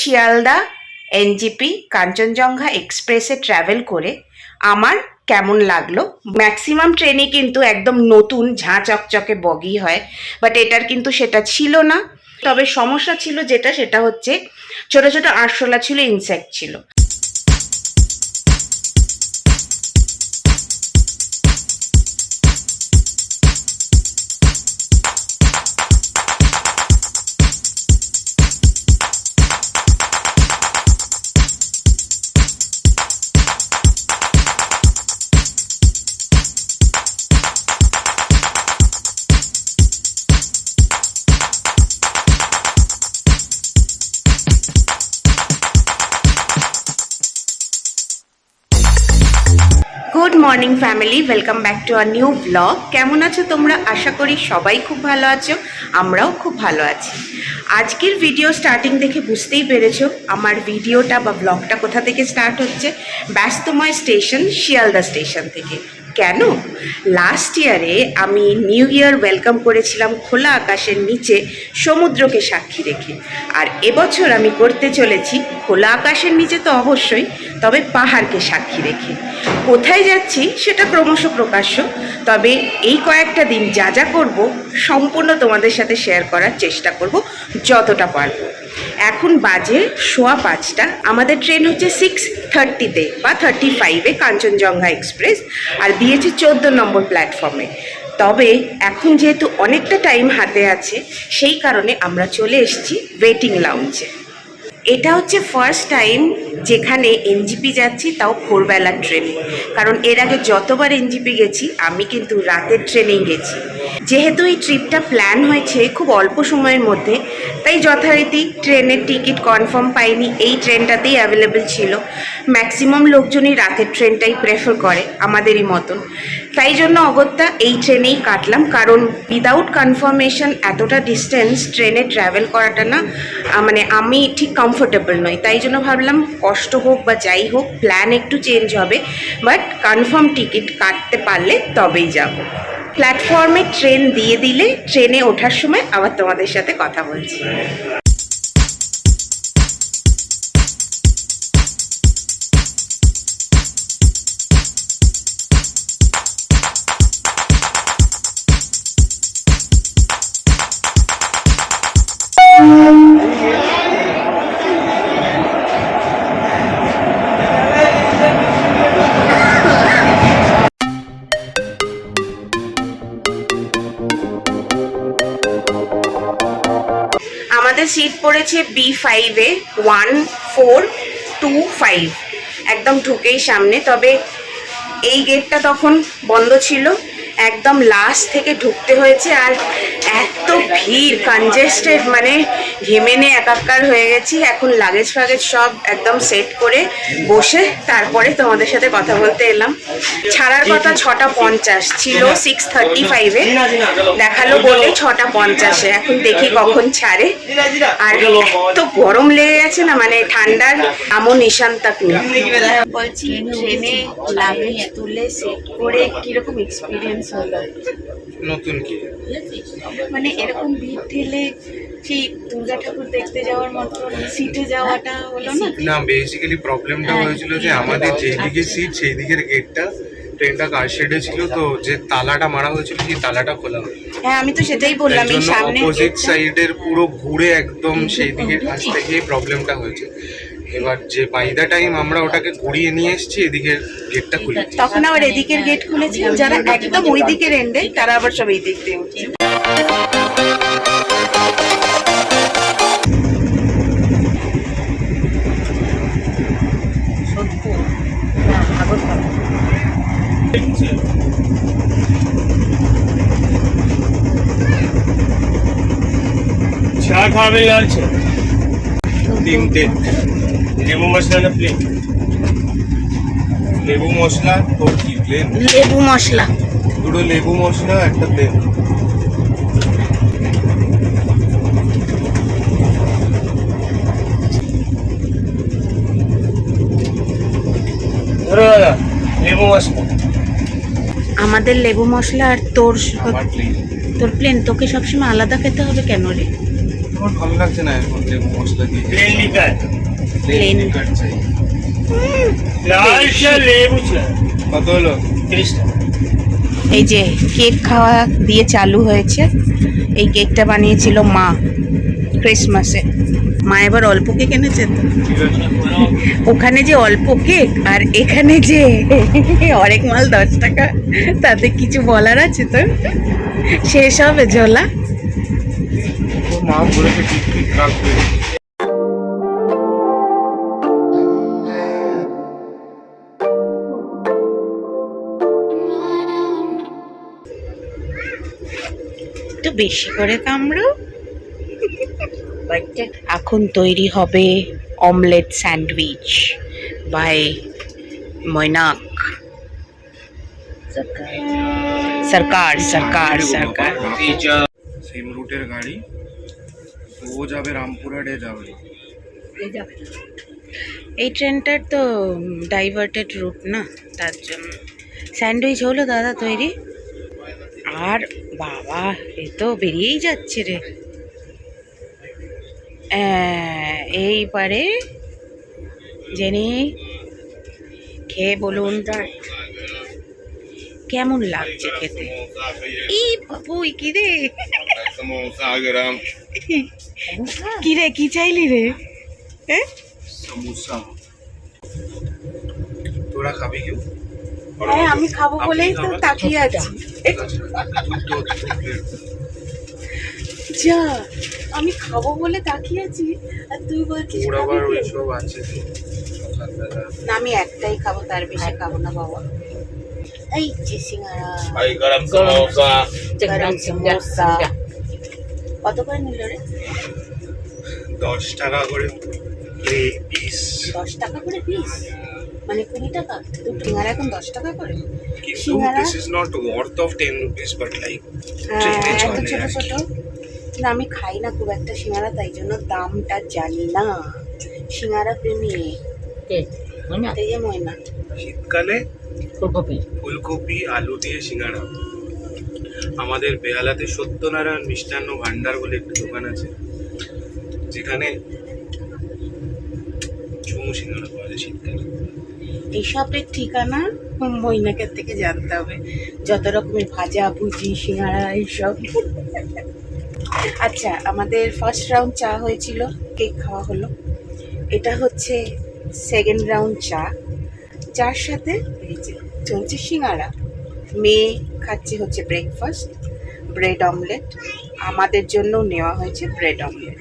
Sealdah NJP Kanchenjunga এক্সপ্রেসে travel করে আমার কেমন লাগলো। ম্যাক্সিমাম ট্রেনই কিন্তু একদম নতুন ঝাঁ চকচকে বগি হয়, বাট এটার কিন্তু সেটা ছিল না। তবে সমস্যা ছিল সেটা হচ্ছে ছোট ছোট আরশোলা ছিল, ইনসেক্ট ছিল। Good morning family, welcome back to a new blog. কেমন আছো তোমরা? আশা করি সবাই খুব ভালো আছো, আমরাও খুব ভালো আছি। আজকের ভিডিও স্টার্টিং দেখে বুঝতেই পেরেছো আমার ভিডিওটা বা ব্লগটা কোথা থেকে স্টার্ট হচ্ছে। ব্যস্তময় স্টেশন, শিয়ালদা স্টেশন থেকে। কেন? লাস্ট ইয়ারে আমি নিউ ইয়ার ওয়েলকাম করেছিলাম খোলা আকাশের নিচে, সমুদ্রকে সাক্ষী রেখে। আর এবছর আমি করতে চলেছি খোলা আকাশের নিচে তো অবশ্যই, তবে পাহাড়কে সাক্ষী রেখে। কোথায় যাচ্ছি সেটা ক্রমশ প্রকাশ্য, তবে এই কয়েকটা দিন যা যা করব সম্পূর্ণ তোমাদের সাথে শেয়ার করার চেষ্টা করব যতটা পারবো। এখন বাজে 5:15। আমাদের ট্রেন হচ্ছে 6:30-তে বা 35-এ কাঞ্চনজঙ্ঘা এক্সপ্রেস, আর দিয়েছে 14 নম্বর প্ল্যাটফর্মে। তবে এখন যেহেতু অনেকটা টাইম হাতে আছে, সেই কারণে আমরা চলে এসেছি ওয়েটিং লাউঞ্জে। এটা হচ্ছে ফার্স্ট টাইম যেখানে এনজিপি যাচ্ছি, তাও ভোরবেলার ট্রেনে। কারণ এর আগে যতবার এনজিপি গেছি আমি কিন্তু রাতের ট্রেনেই গেছি। যেহেতু এই ট্রিপটা প্ল্যান হয়েছে খুব অল্প সময়ের মধ্যে, তাই যথারীতি ট্রেনের টিকিট কনফার্ম পাইনি, এই ট্রেনটাতেই অ্যাভেলেবেল ছিল। ম্যাক্সিমাম লোকজনই রাতের ট্রেনটাই প্রেফার করে আমাদেরই মতন, তাই জন্য অগত্যা এই ট্রেনেই কাটলাম। কারণ উইদাউট কনফার্মেশন এতটা ডিস্টেন্স ট্রেনে ট্রাভেল করাটা না, মানে আমি ঠিক কমফোর্টেবল নই। তাই জন্য ভাবলাম কষ্ট হোক বা যাই হোক, প্ল্যান একটু চেঞ্জ হবে, বাট কনফার্ম টিকিট কাটতে পারলে তবেই যাব। প্ল্যাটফর্মে ট্রেন দিয়ে দিলে ট্রেনে ওঠার সময় আবার তোমাদের সাথে কথা বলছি। আমাদের সিট পড়েছে B5-এ 1425, একদম ঢুকেই সামনে। তবে এই গেটটা তখন বন্ধ ছিল, একদম লাস্ট থেকে ঢুকতে হয়েছে। আর এত ভিড়, কনজেস্টেড, মানে ঘেমেনে একাকার হয়ে গেছি। এখন লাগেজ ফাগেজ সব একদম সেট করে বসে তারপরে তোমাদের সাথে কথা বলতে এলাম। ছাড়ার কথা 6:50 ছিল, 6:35-এ দেখালো বলে 6:50-এ। এখন দেখি কখন ছাড়ে। আর এত গরম লেগে গেছে না, মানে ঠান্ডার আমও নিশান তাক নেই। বলছি ট্রেনে লাগেজ তুলে সেট করে কিরকম এক্সপিরিয়েন্স হলো? নতুন কি মানে এরকম ভিড় ঠেলে সেই দুর্গা ঠাকুর দেখতে যাওয়ার মতো সিটে যাওয়াটা হলো না? না, বেসিক্যালি প্রবলেমটা হয়েছিল যে আমাদের যেই দিকে সিট সেই দিকের গেটটা ট্রেনটা কার শেডে ছিল, তো যে তালাটা মারা হয়েছিল সেই তালাটা খোলা হয়নি। হ্যাঁ, আমি তো সেটাই বললাম, এই সামনে অপোজিট সাইডের পুরো ঘুরে একদম সেই দিকে আসতে গিয়ে প্রবলেমটা হয়েছে। এবার যে বাই দ্য টাইম আমরা ওটাকে ঘুরিয়ে নিয়ে এসেছি, এদিকের গেটটা খুলে তখন আবার এদিকের গেট খুলেছে। যারা একদম ওই দিকের এন্ডে তারা আবার সব এই দিক দিয়ে উঠছে। চা খাবে লাঞ্চ? 3টে লেবু মশলা না প্লেন? লেবু মশলা তো কি প্লেন? লেবু মশলা, দুটো লেবু মশলা, একটা প্লেন। ধরো দাদা লেবু মশলা। আমাদের লেবু মশলা আর তোর প্লেন। তোকে সবসময় আলাদা খেতে হবে কেন রে? আমার ভালো লাগছে না এখন লেবু মশলা দিয়ে প্লেন লিকার Plain. লিকার চাই। লাল চা লেবু চা কত হলো? 30 টাকা। এই যে কেক খাওয়া দিয়ে চালু হয়েছে। এই কেকটা বানিয়েছিল মা ক্রিসমাসে। মা এবার অল্প কেক এনেছে তো। ঠিক আছে। ওখানে যে অল্প কেক আর এখানে যে অনেক মাল 10 টাকা, তাতে কিছু বলার আছে তো? শেষ হবে ঝোলা। ওর মা বলেছে ঠিক ঠিক রাখবে। একটু বেশি করে কামড়ো। এখন তৈরি হবে omelette sandwich by Mainak. Sarkar Sarkar Sarkar. Same রুটের গাড়ি, ও যাবে রামপুরহাটে যাবে। এই ট্রেনটার তো ডাইভার্টেড রুট না, তার জন্য। স্যান্ডউইচ হলো দাদা তৈরি? আর বাবা, এ তো বেরিয়েই যাচ্ছে রে। এইবারে জেনে খেয়ে বলুন কেমন লাগছে খেতে। এই বাবু কি রে, समोसा गरम কি রে, কি চাইলি রে? হ্যাঁ, समोसा। তোরা খাবি কেউ? হ্যাঁ আমি খাবো বলেই তো তাকিয়ে আছি। যা, আমি খাবো বলে তাকিয়ে আছি আর তুই বলছিস ওর খাবি আবার কে? ওইসব আছে তো, সকালবেলা। না, আমি একটাই খাবো, তার বেশি খাবো না বাবা। এই যে সিঙ্গারা, ভাই গরম সমোসা গরম সমোসা। কত করে নিল রে? 10 টাকা করে পিস। 10 টাকা করে পিস, মানে 20 টাকা। দুটো সিঙ্গারা এখন 10 টাকা করে। কিন্তু সিঙ্গারা? This is not worth of 10 rupees, but like হ্যাঁ, ট্রেনে এত চলে ছোট আর ছোট। কি। না, আমি খাই না খুব একটা সিঙ্গারা, তাই জন্য দামটা জানি না। সিঙ্গারা প্রেমী এই যে ময়না। শীতকালে ফুলকপি আলু দিয়ে সিঙ্গারা। আমাদের বেহালাতে সত্যনারায়ণ মিষ্টান্ন ভান্ডার বলে একটি দোকান আছে, যেখানে চুমু সিঙ্গারা পাওয়া যায় শীতকালে। এইসবের ঠিকানা মৈনাকের থেকে জানতে হবে, যত রকমের ভাজা ভুজি সিঙ্গারা এইসব। আচ্ছা, আমাদের ফার্স্ট রাউন্ড চা হয়েছিল, কেক খাওয়া হলো। এটা হচ্ছে সেকেন্ড রাউন্ড চা, যার সাথে এই যে চলছে সিঙ্গারা। মেয়ে খাচ্ছে হচ্ছে ব্রেকফাস্ট, ব্রেড অমলেট। আমাদের জন্য নেওয়া হয়েছে ব্রেড অমলেট।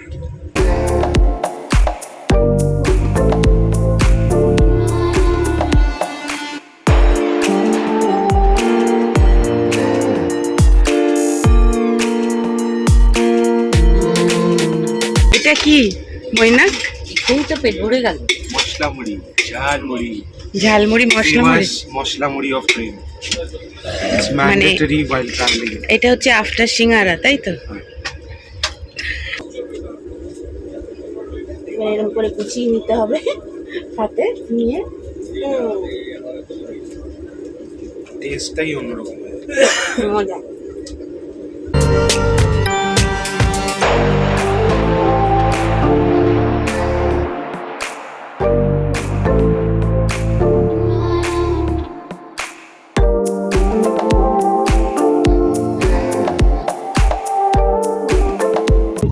এটা কি মৈনাক? এই তো পেট ভরে গেল। মশলা মুড়ি, ঝাল মুড়ি, ঝালমুড়ি, মশলা মুড়ি। মশলা মুড়ি অফ ট্রেন। ইটস মানে- ম্যান্ডেটরি while traveling. এটা হচ্ছে আফটার সিঙ্গারা, তাই তো? এবার এরকম করে কুচিয়ে নিতে হবে হাতে নিয়ে। টেস্টটাই অন্যরকম। মজা।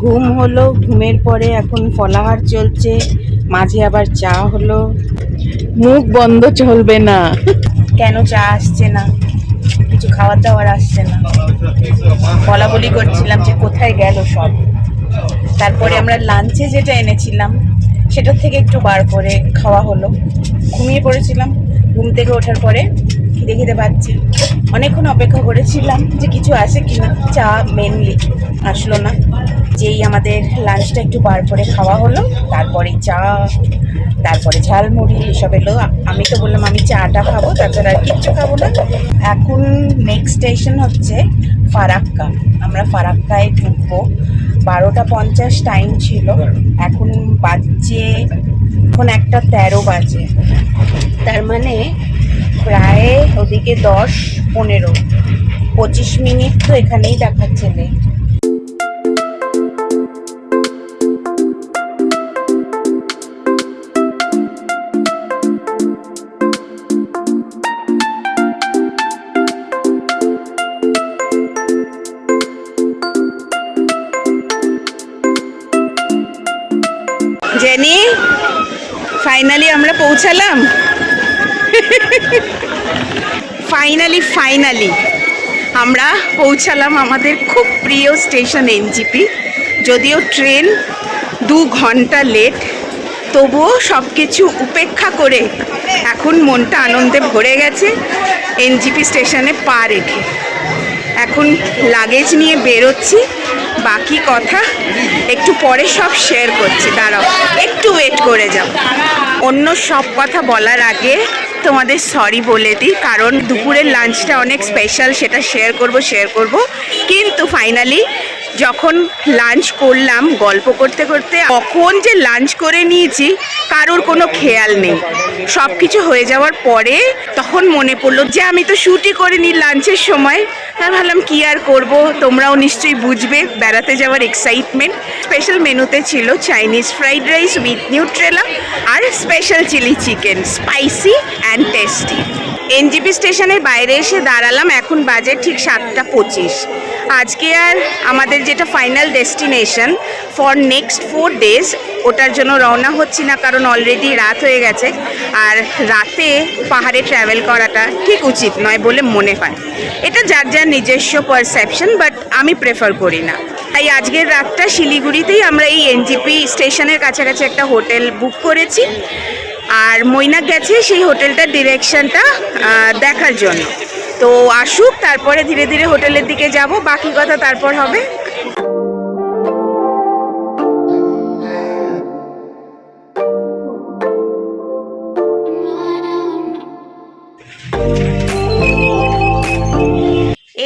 ঘুম হলো, ঘুমের পরে এখন ফলাহার চলছে, মাঝে আবার চা হলো। মুখ বন্ধ চলবে না। কেন চা আসছে না, কিছু খাবার দাবার আসছে না, বলা বলি করছিলাম যে কোথায় গেল সব। তারপরে আমরা লাঞ্চে যেটা এনেছিলাম সেটার থেকে একটু বার করে খাওয়া হলো। ঘুমিয়ে পড়েছিলাম, ঘুম থেকে ওঠার পরে খিদে খিদে পাচ্ছে। অনেকক্ষণ অপেক্ষা করেছিলাম যে কিছু আসে কিনা, চা মেনলি আসলো না। যেই আমাদের লাঞ্চটা একটু বার করে খাওয়া হলো, তারপরে চা, তারপরে ঝালমুড়ি এসব এলো। আমি তো বললাম আমি চাটা খাবো, তাছাড়া আর কিচ্ছু খাবো না। এখন নেক্সট স্টেশন হচ্ছে ফারাক্কা। আমরা ফারাক্কায় ঢুকবো। 12:50 টাইম ছিল, এখন বাজছে, এখন 1:13 বাজে। তার মানে প্রায় ওদিকে 10-15 25 মিনিট তো এখানেই দেখাচ্ছে। জেনি, ফাইনালি আমরা পৌঁছালাম। ফাইনালি আমরা পৌঁছালাম আমাদের খুব প্রিয় স্টেশন এনজিপি। যদিও ট্রেন 2 ঘন্টা লেট, তবুও সব কিছু উপেক্ষা করে এখন মনটা আনন্দে ভরে গেছে এনজিপি স্টেশনে পা রেখে। এখন লাগেজ নিয়ে বেরোচ্ছি, বাকি কথা একটু পরে সব শেয়ার করছি। দাঁড়াও, একটু ওয়েট করে যাও। অন্য সব কথা বলার আগে তোমাদের সরি বলে দিই, কারণ দুপুরের লাঞ্চটা অনেক স্পেশাল, সেটা শেয়ার করব। কিন্তু ফাইনালি যখন লাঞ্চ করলাম, গল্প করতে করতে কখন যে লাঞ্চ করে নিয়েছি কারোর কোনো খেয়াল নেই। সব কিছু হয়ে যাওয়ার পরে তখন মনে পড়লো যে আমি তো শ্যুটই করিনি লাঞ্চের সময়। তাই ভাবলাম কি আর করব, তোমরাও নিশ্চয়ই বুঝবে বেড়াতে যাওয়ার এক্সাইটমেন্ট। স্পেশাল মেনুতে ছিল Chinese fried rice with Nutrela আর special chilli chicken, spicy and tasty. NJP স্টেশনের বাইরে এসে দাঁড়ালাম, এখন বাজে ঠিক 7:25। আজকে আর আমাদের যেটা final destination for next 4 days, ওটার জন্য রওনা হচ্ছি না, কারণ অলরেডি রাত হয়ে গেছে। আর রাতে পাহাড়ে ট্রাভেল করাটা ঠিক উচিত নয় বলে মনে হয়। এটা যার যার নিজস্ব পারসেপশন, বাট আমি প্রেফার করি না। তাই আজকের রাতটা শিলিগুড়িতেই আমরা এই এনজিপি স্টেশনের কাছাকাছি একটা হোটেল বুক করেছি। আর মৈনাক গেছে সেই হোটেলটার ডিরেকশনটা দেখার জন্য। তো আসুক, তারপরে ধীরে ধীরে হোটেলের দিকে যাব, বাকি কথা তারপর হবে।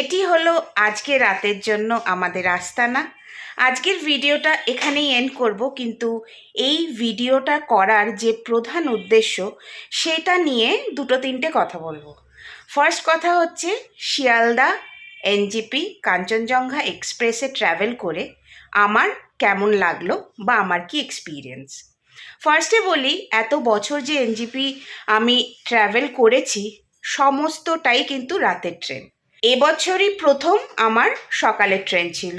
এটি হলো আজকে রাতের জন্য আমাদের আস্তানা। আজকের ভিডিওটা এখানেই এন্ড করব, কিন্তু এই ভিডিওটা করার যে প্রধান উদ্দেশ্য সেটা নিয়ে 2-3টে কথা বলবো। ফার্স্ট কথা হচ্ছে শিয়ালদা এনজিপি কাঞ্চনজঙ্ঘা এক্সপ্রেসে ট্রাভেল করে আমার কেমন লাগলো বা আমার কি এক্সপিরিয়েন্স। ফার্স্টে বলি, এত বছর যে এনজিপি আমি ট্রাভেল করেছি সমস্তটাই কিন্তু রাতের ট্রেন। এবছরই প্রথম আমার সকালের ট্রেন ছিল।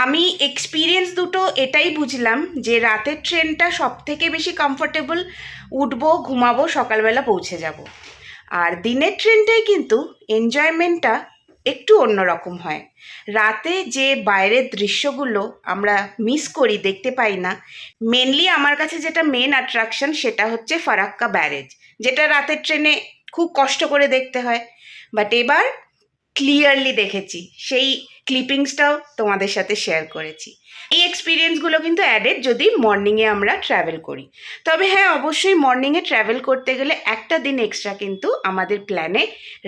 আমি এক্সপিরিয়েন্স দুটো এটাই বুঝলাম যে রাতের ট্রেনটা সবথেকে বেশি কমফোর্টেবল, উঠবো, ঘুমাবো, সকালবেলা পৌঁছে যাব। আর দিনের ট্রেনটাই কিন্তু এনজয়মেন্টটা একটু অন্যরকম হয়। রাতে যে বাইরের দৃশ্যগুলো আমরা মিস করি, দেখতে পাই না। মেনলি আমার কাছে যেটা মেন অ্যাট্রাকশন সেটা হচ্ছে ফারাক্কা ব্যারেজ, যেটা রাতের ট্রেনে খুব কষ্ট করে দেখতে হয়, বাট এবার ক্লিয়ারলি দেখেছি। সেই ক্লিপিংসটাও তোমাদের সাথে শেয়ার করেছি। এই এক্সপিরিয়েন্সগুলো কিন্তু অ্যাডেড যদি মর্নিংয়ে আমরা ট্রাভেল করি। তবে হ্যাঁ, অবশ্যই মর্নিংয়ে ট্রাভেল করতে গেলে একটা দিন এক্সট্রা কিন্তু আমাদের প্ল্যানে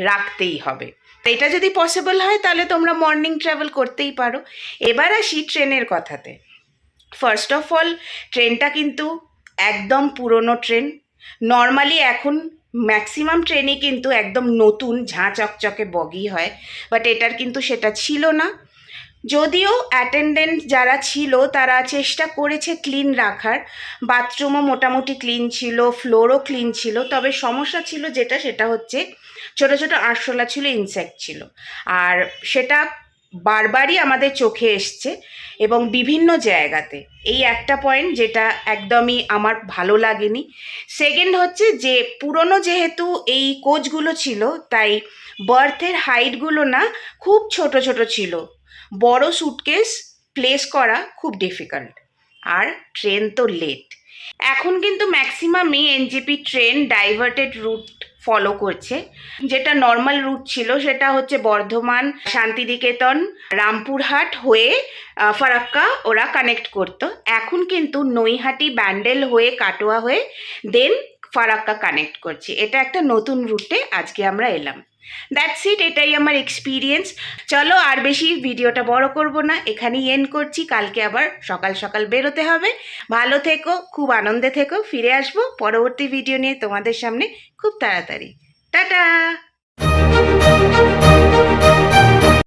রাখতেই হবে। এটা যদি পসিবল হয় তাহলে তোমরা মর্নিং ট্রাভেল করতেই পারো। এবার আসি ট্রেনের কথাতে। ফার্স্ট অফ অল, ট্রেনটা কিন্তু একদম পুরনো ট্রেন। নর্মালি এখন ম্যাক্সিমাম ট্রেনই কিন্তু একদম নতুন ঝাঁ চকচকে বগি হয়, বাট এটার কিন্তু সেটা ছিল না। যদিও অ্যাটেন্ডেন্ট যারা ছিল তারা চেষ্টা করেছে ক্লিন রাখার, বাথরুমও মোটামুটি ক্লিন ছিল, ফ্লোরও ক্লিন ছিল। তবে সমস্যা ছিল সেটা হচ্ছে ছোট ছোট আরশোলা ছিল, ইনসেক্ট ছিল, আর সেটা বারবারই আমাদের চোখে এসছে এবং বিভিন্ন জায়গাতে। এই একটা পয়েন্ট যেটা একদমই আমার ভালো লাগেনি। সেকেন্ড হচ্ছে যে পুরনো যেহেতু এই কোচগুলো ছিল, তাই বার্থের হাইটগুলো না খুব ছোট ছোট ছিল। বড় সুটকেস প্লেস করা খুব ডিফিকাল্ট। আর ট্রেন তো লেট। এখন কিন্তু ম্যাক্সিমামই NJP train diverted route follow করছে। যেটা নর্মাল রুট ছিল সেটা হচ্ছে বর্ধমান, শান্তিনিকেতন, রামপুরহাট হয়ে ফারাক্কা ওরা কানেক্ট করতো। এখন কিন্তু নৈহাটি, ব্যান্ডেল হয়ে, কাটোয়া হয়ে দেন ফারাক্কা কানেক্ট করছে। এটা একটা নতুন রুটে আজকে আমরা এলাম। দ্যাটস ইট, এটাই আমার এক্সপিরিয়েন্স। চলো আর বেশি ভিডিওটা বড় করব না, এখানেই এন্ড করছি। কালকে আবার সকাল সকাল বেরোতে হবে। ভালো থেকো, খুব আনন্দে থেকো। ফিরে আসবো পরবর্তী ভিডিও নিয়ে তোমাদের সামনে খুব তাড়াতাড়ি। টাটা।